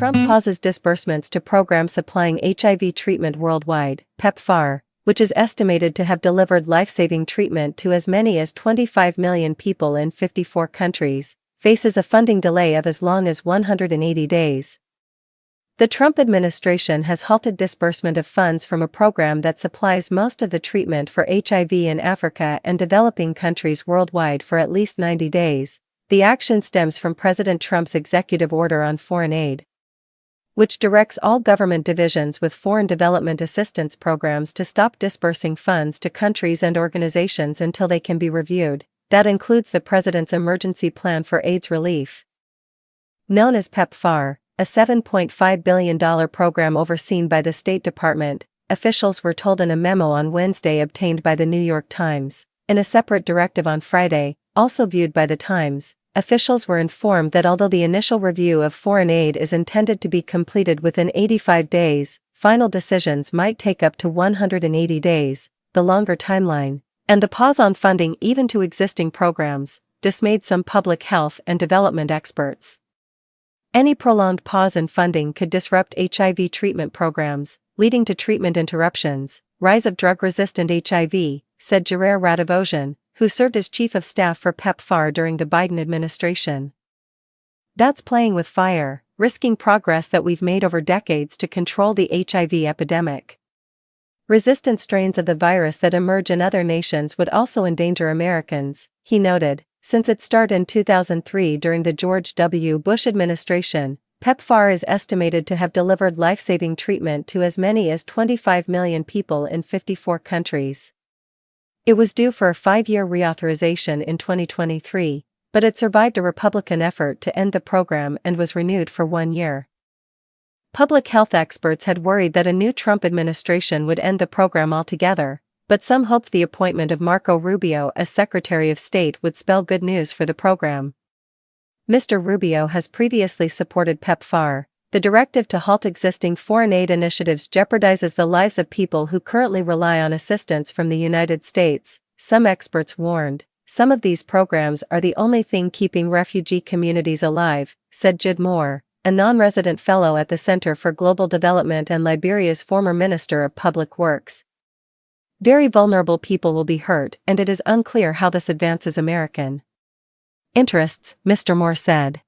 Trump pauses disbursements to programs supplying HIV treatment worldwide, PEPFAR, which is estimated to have delivered life-saving treatment to as many as 25 million people in 54 countries, faces a funding delay of as long as 180 days. The Trump administration has halted disbursement of funds from a program that supplies most of the treatment for HIV in Africa and developing countries worldwide for at least 90 days. The action stems from President Trump's executive order on foreign aid, which directs all government divisions with foreign development assistance programs to stop disbursing funds to countries and organizations until they can be reviewed. That includes the President's Emergency Plan for AIDS Relief, known as PEPFAR, a $7.5 billion program overseen by the State Department, officials were told in a memo on Wednesday obtained by the New York Times. In a separate directive on Friday, also viewed by the Times, officials were informed that although the initial review of foreign aid is intended to be completed within 85 days, final decisions might take up to 180 days, the longer timeline, and the pause on funding even to existing programs, dismayed some public health and development experts. Any prolonged pause in funding could disrupt HIV treatment programs, leading to treatment interruptions, rise of drug-resistant HIV, said Jarer Radivosian, who served as chief of staff for PEPFAR during the Biden administration. That's playing with fire, risking progress that we've made over decades to control the HIV epidemic. Resistant strains of the virus that emerge in other nations would also endanger Americans, he noted. Since its start in 2003 during the George W. Bush administration, PEPFAR is estimated to have delivered life-saving treatment to as many as 25 million people in 54 countries. It was due for a 5-year reauthorization in 2023, but it survived a Republican effort to end the program and was renewed for 1 year. Public health experts had worried that a new Trump administration would end the program altogether, but some hoped the appointment of Marco Rubio as Secretary of State would spell good news for the program. Mr. Rubio has previously supported PEPFAR. The directive to halt existing foreign aid initiatives jeopardizes the lives of people who currently rely on assistance from the United States, some experts warned. Some of these programs are the only thing keeping refugee communities alive, said Judd Moore, a non-resident fellow at the Center for Global Development and Liberia's former Minister of Public Works. Very vulnerable people will be hurt, and it is unclear how this advances American interests, Mr. Moore said.